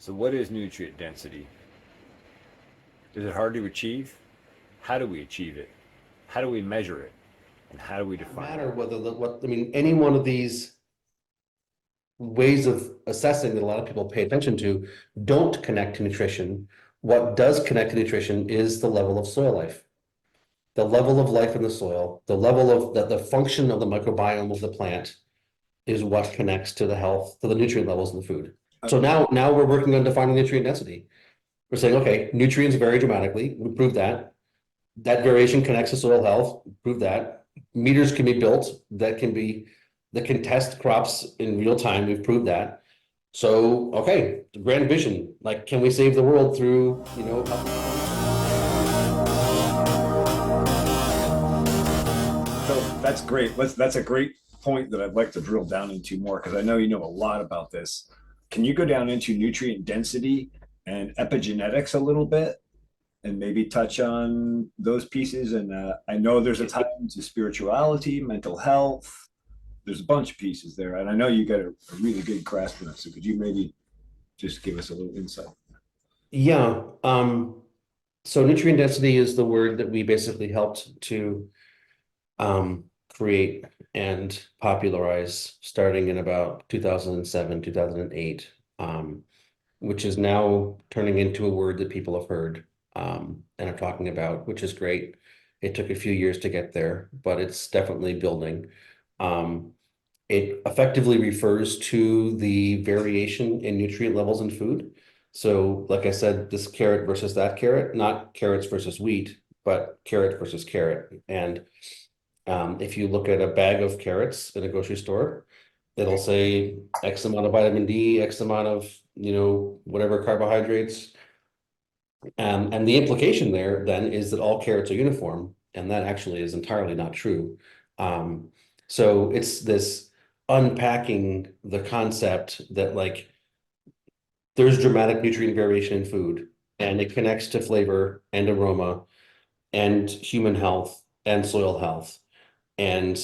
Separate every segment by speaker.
Speaker 1: So what is nutrient density? Is it hard to achieve? How do we achieve it? How do we measure it? And how do we
Speaker 2: Doesn't
Speaker 1: define it?
Speaker 2: matter whether any one of these ways of assessing that a lot of people pay attention to don't connect to nutrition. What does connect to nutrition is the level of soil life, the level of life in the soil, the level of the function of the microbiome of the plant is what connects to the health, to the nutrient levels in the food. So now we're working on defining nutrient density. We're saying, okay, nutrients vary dramatically. We proved that. That variation connects to soil health. Prove that. Meters can be built that can test crops in real time. We've proved that. So, okay, the grand vision, like, can we save the world through,
Speaker 1: So that's great. That's a great point that I'd like to drill down into more because I know you know a lot about this. Can you go down into nutrient density and epigenetics a little bit and maybe touch on those pieces? And I know there's a tie into spirituality, mental health. There's a bunch of pieces there. And I know you got a really good grasp on it. So could you maybe just give us a little insight?
Speaker 2: yeah. So nutrient density is the word that we basically helped to create and popularize starting in about 2007, 2008, which is now turning into a word that people have heard and are talking about, which is great. It took a few years to get there, but it's definitely building. It effectively refers to the variation in nutrient levels in food. So, like I said, this carrot versus that carrot, not carrots versus wheat, but carrot versus carrot. And if you look at a bag of carrots in a grocery store, it'll say X amount of vitamin D, X amount of, whatever carbohydrates. And the implication there then is that all carrots are uniform, and that actually is entirely not true. So it's this unpacking the concept that like there's dramatic nutrient variation in food, and it connects to flavor and aroma and human health and soil health. And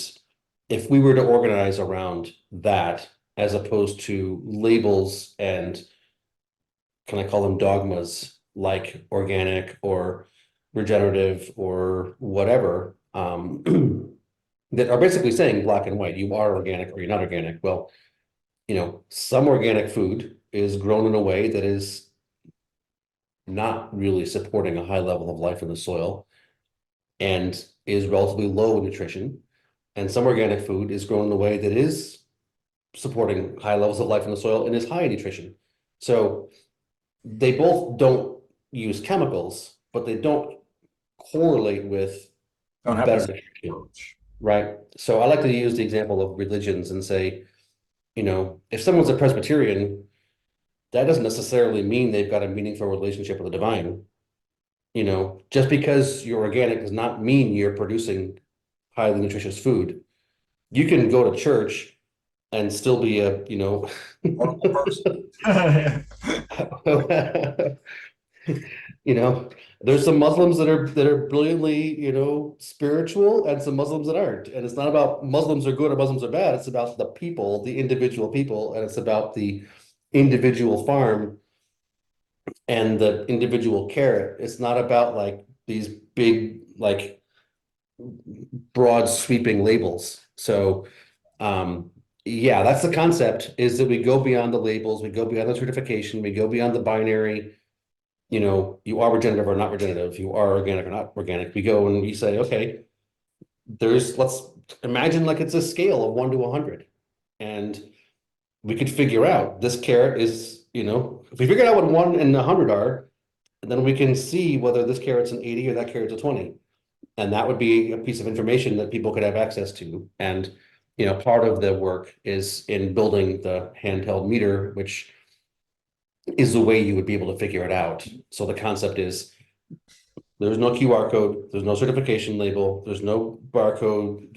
Speaker 2: if we were to organize around that, as opposed to labels and can I call them dogmas like organic or regenerative or whatever, that are basically saying black and white, you are organic or you're not organic. Well, some organic food is grown in a way that is not really supporting a high level of life in the soil and is relatively low in nutrition. And some organic food is grown in a way that is supporting high levels of life in the soil and is high in nutrition. So they both don't use chemicals, but they don't correlate with
Speaker 1: Don't have
Speaker 2: better
Speaker 1: this
Speaker 2: nutrition,
Speaker 1: approach.
Speaker 2: right? So I like to use the example of religions and say, if someone's a Presbyterian, that doesn't necessarily mean they've got a meaningful relationship with the divine. Just because you're organic does not mean you're producing highly nutritious food. You can go to church and still be a,
Speaker 1: Horrible person.
Speaker 2: you know, there's some Muslims that are brilliantly, spiritual and some Muslims that aren't. And it's not about Muslims are good or Muslims are bad. It's about the people, the individual people, and it's about the individual farm and the individual carrot. It's not about like these big, like broad sweeping labels. So yeah, that's the concept is that we go beyond the labels, we go beyond the certification, we go beyond the binary, you are regenerative or not regenerative, you are organic or not organic. We go and we say, okay, let's imagine like it's a scale of 1 to 100. And we could figure out this carrot is, if we figure out what 1 and 100 are, then we can see whether this carrot's an 80 or that carrot's a 20. And that would be a piece of information that people could have access to. And, part of the work is in building the handheld meter, which is the way you would be able to figure it out. So the concept is there's no QR code, there's no certification label, there's no barcode,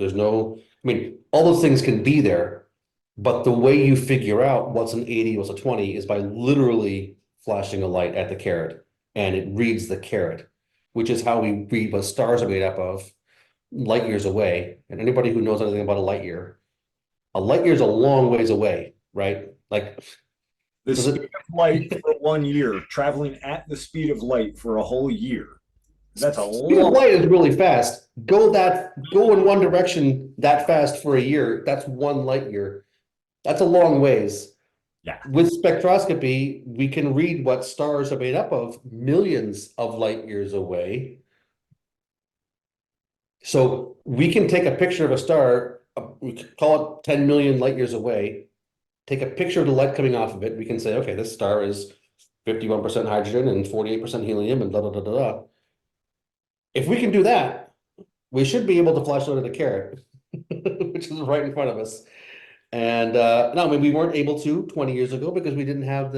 Speaker 2: all those things can be there, but the way you figure out what's an 80, what's a 20 is by literally flashing a light at the carrot and it reads the carrot, which is how we read what stars are made up of light years away. And anybody who knows anything about a light year is a long ways away, right? Like
Speaker 1: The
Speaker 2: Does
Speaker 1: speed
Speaker 2: it?
Speaker 1: of light for 1 year, traveling at the speed of light for a whole year. That's a
Speaker 2: Speed of
Speaker 1: long.
Speaker 2: light is really fast. Go in one direction that fast for a year. That's 1 light year. That's a long ways.
Speaker 1: Yeah.
Speaker 2: With spectroscopy, we can read what stars are made up of millions of light years away. So we can take a picture of a star, we could call it 10 million light years away, take a picture of the light coming off of it. We can say, okay, this star is 51% hydrogen and 48% helium and blah, blah, blah, blah, blah. If we can do that, we should be able to flash out at a carrot, which is right in front of us. And no, I mean, we weren't able to 20 years ago because we didn't have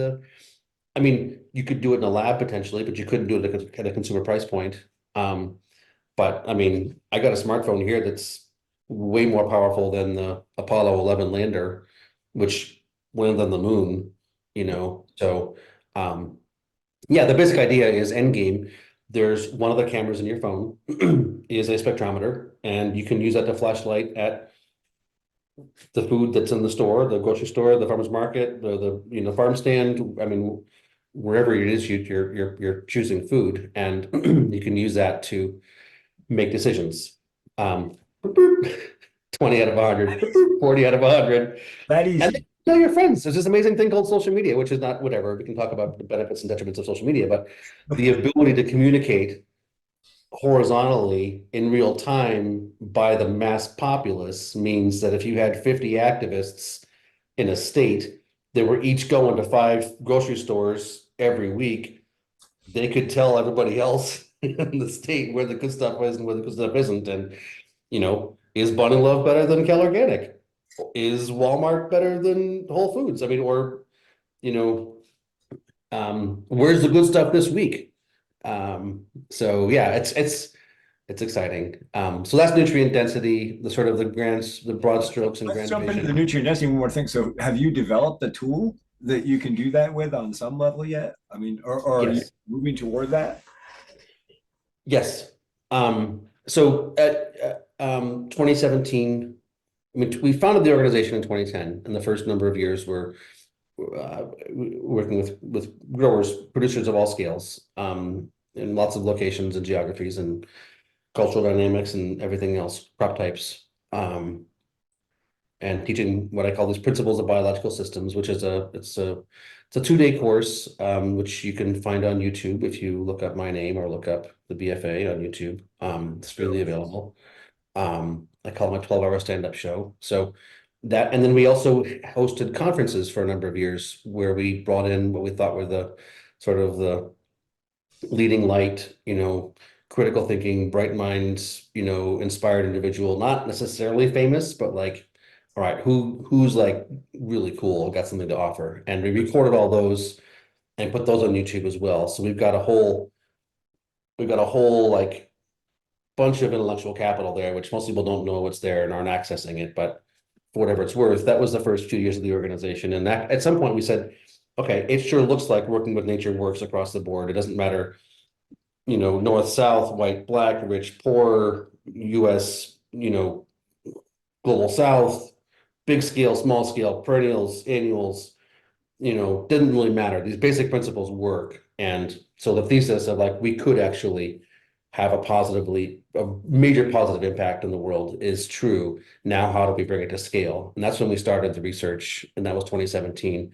Speaker 2: I mean, you could do it in a lab potentially, but you couldn't do it at a consumer price point. But I mean, I got a smartphone here that's way more powerful than the Apollo 11 lander, which landed on the moon, So, yeah, the basic idea is end game. There's one of the cameras in your phone is a spectrometer, and you can use that to flashlight at the food that's in the store, the grocery store, the farmer's market, the farm stand. I mean, wherever it is you're choosing food, and you can use that to make decisions. 20 out of 100, 40 out of 100.
Speaker 1: That
Speaker 2: And
Speaker 1: easy.
Speaker 2: tell your friends. There's this amazing thing called social media, which is not whatever. We can talk about the benefits and detriments of social media, but the ability to communicate horizontally in real time by the mass populace means that if you had 50 activists in a state that were each going to 5 grocery stores every week, they could tell everybody else in the state where the good stuff is and where the good stuff isn't. And, is Bunny Love better than Cal Organic? Is Walmart better than Whole Foods? I mean, or, you know, where's the good stuff this week? So yeah, it's exciting. So that's nutrient density, the sort of the broad strokes and
Speaker 1: Let's
Speaker 2: grand
Speaker 1: jump into the
Speaker 2: vision.
Speaker 1: nutrient density one more thing. So have you developed a tool that you can do that with on some level yet? I mean, or are you
Speaker 2: Yes,
Speaker 1: moving toward that?
Speaker 2: yes. So at 2017, I mean, we founded the organization in 2010, and the first number of years were working with growers, producers of all scales, in lots of locations and geographies and cultural dynamics and everything else, crop types. And teaching what I call these principles of biological systems, which is it's a 2-day course, which you can find on YouTube if you look up my name or look up the BFA on YouTube. It's freely available. I call it my 12-hour stand-up show. So that, and then we also hosted conferences for a number of years where we brought in what we thought were the sort of the leading light, critical thinking, bright minds, inspired individual, not necessarily famous, but like, all right, who's like really cool, got something to offer. And we recorded all those and put those on YouTube as well. So we've got a whole like bunch of intellectual capital there, which most people don't know what's there and aren't accessing it. But for whatever it's worth, that was the first few years of the organization. And that at some point we said, okay, it sure looks like working with nature works across the board. It doesn't matter, north, south, white, black, rich, poor, US, global south, big scale, small scale, perennials, annuals, didn't really matter. These basic principles work. And so the thesis of like, we could actually have a major positive impact in the world is true. Now, how do we bring it to scale? And that's when we started the research, and that was 2017.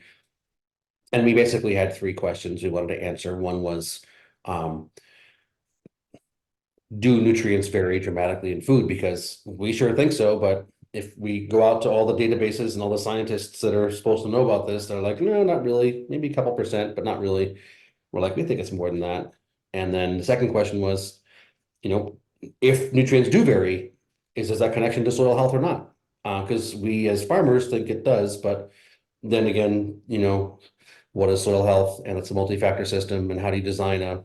Speaker 2: And we basically had 3 questions we wanted to answer. One was, do nutrients vary dramatically in food? Because we sure think so, but if we go out to all the databases and all the scientists that are supposed to know about this, they're like, no, not really, maybe a couple percent, but not really. We're like, we think it's more than that. And then the second question was, if nutrients do vary, is that connection to soil health or not? Because we as farmers think it does, but then again, what is soil health? And it's a multi-factor system, and how do you design a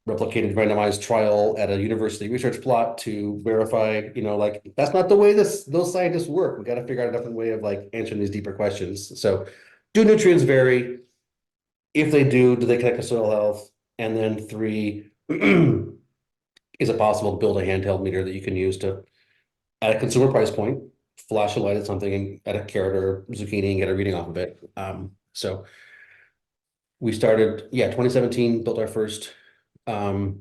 Speaker 2: replicated randomized trial at a university research plot to verify, like that's not the way those scientists work. We got to figure out a different way of like answering these deeper questions. So do nutrients vary? If they do they connect to soil health? And then 3, is it possible to build a handheld meter that you can use to, at a consumer price point, flash a light at something at a carrot or zucchini and get a reading off of it? So we started, 2017, built our first, well,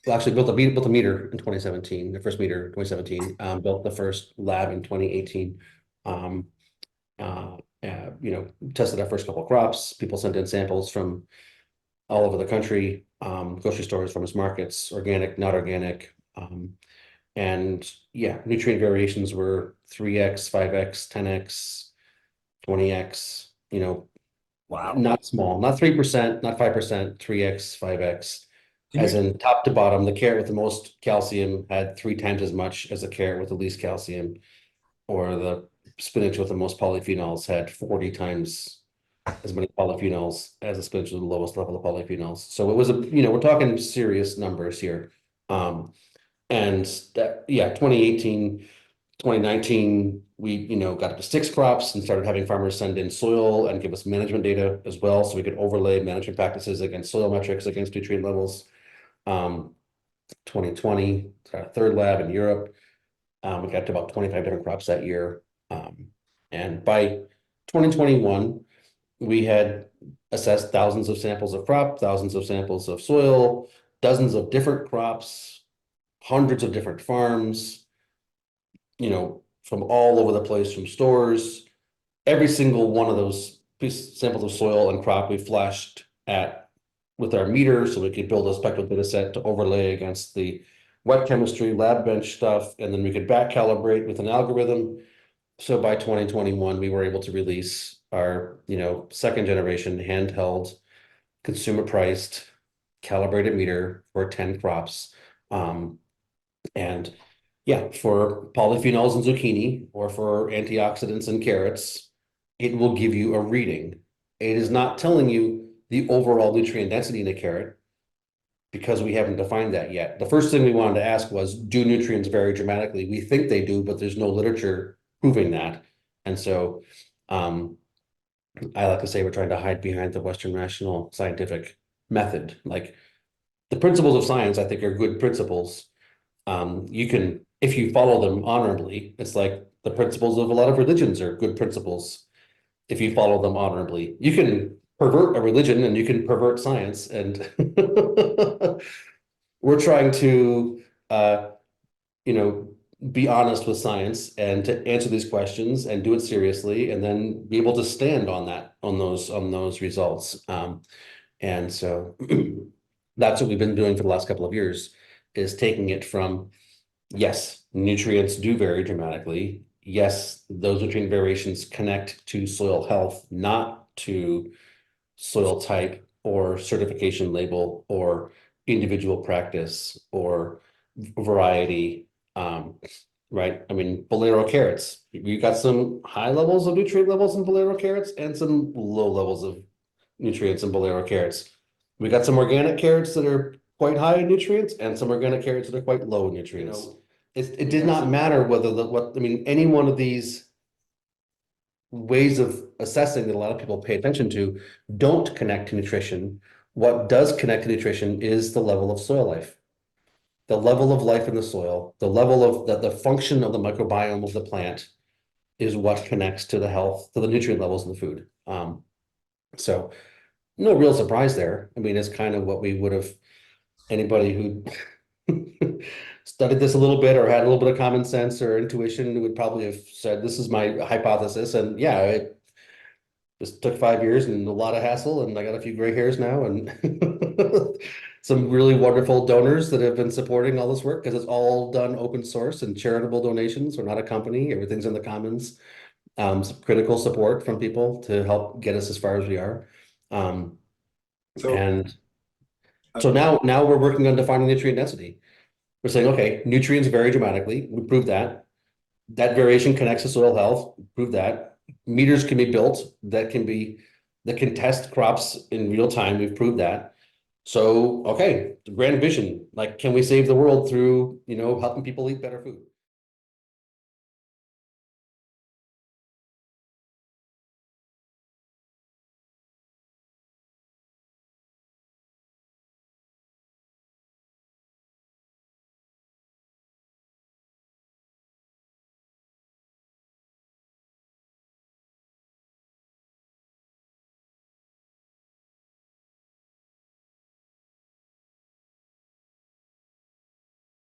Speaker 2: actually built a meter in 2017, the first meter in 2017, built the first lab in 2018. Tested our first couple of crops. People sent in samples from all over the country, grocery stores, farmers markets, organic, not organic. And yeah, nutrient variations were 3x, 5x, 10x, 20x,
Speaker 1: Wow.
Speaker 2: not small, not 3%, not 5%, 3x, 5x.
Speaker 1: Can
Speaker 2: As
Speaker 1: you,
Speaker 2: in top to bottom, the carrot with the most calcium had 3 times as much as the carrot with the least calcium, or the spinach with the most polyphenols had 40 times as many polyphenols as the spinach with the lowest level of polyphenols. So it was we're talking serious numbers here. And that, 2018, 2019, we, got up to 6 crops and started having farmers send in soil and give us management data as well. So we could overlay management practices against soil metrics, against nutrient levels. 2020, our third lab in Europe. We got to about 25 different crops that year. And by 2021, we had assessed thousands of samples of crop, thousands of samples of soil, dozens of different crops, hundreds of different farms, from all over the place, from stores. Every single one of those samples of soil and crop we flashed at with our meter, so we could build a spectral data set to overlay against the wet chemistry lab bench stuff, and then we could back calibrate with an algorithm. So by 2021, we were able to release our, second generation handheld, consumer priced, calibrated meter for 10 crops. And yeah, for polyphenols in zucchini or for antioxidants in carrots, it will give you a reading. It is not telling you the overall nutrient density in a carrot because we haven't defined that yet. The first thing we wanted to ask was, do nutrients vary dramatically? We think they do, but there's no literature proving that. And so I like to say we're trying to hide behind the Western rational scientific method. Like the principles of science, I think, are good principles. You can, if you follow them honorably, it's like the principles of a lot of religions are good principles. If you follow them honorably, you can pervert a religion and you can pervert science. And we're trying to, be honest with science and to answer these questions and do it seriously, and then be able to stand on that, on those results. And so that's what we've been doing for the last couple of years, is taking it from, yes, nutrients do vary dramatically. Yes, those nutrient variations connect to soil health, not to soil type or certification label or individual practice or variety. Right? I mean, bolero carrots. You got some high levels of nutrient levels in bolero carrots and some low levels of nutrients in bolero carrots. We got some organic carrots that are quite high in nutrients and some organic carrots that are quite low in nutrients. It did not matter whether any one of these ways of assessing that a lot of people pay attention to don't connect to nutrition. What does connect to nutrition is the level of soil life. The level of life in the soil, the level of the function of the microbiome of the plant is what connects to the health, to the nutrient levels in the food. So no real surprise there. I mean, it's kind of what we would have, anybody who studied this a little bit or had a little bit of common sense or intuition would probably have said, this is my hypothesis. And yeah, it just took 5 years and a lot of hassle, and I got a few gray hairs now, and some really wonderful donors that have been supporting all this work, because it's all done open source and charitable donations. We're not a company, everything's in the commons. Some critical support from people to help get us as far as we are.
Speaker 1: so
Speaker 2: And so now we're working on defining nutrient density. We're saying, okay, nutrients vary dramatically. We proved that. That variation connects to soil health. Prove that. Meters can be built that can test crops in real time. We've proved that. So, okay, the grand vision, like, can we save the world through, helping people eat better food?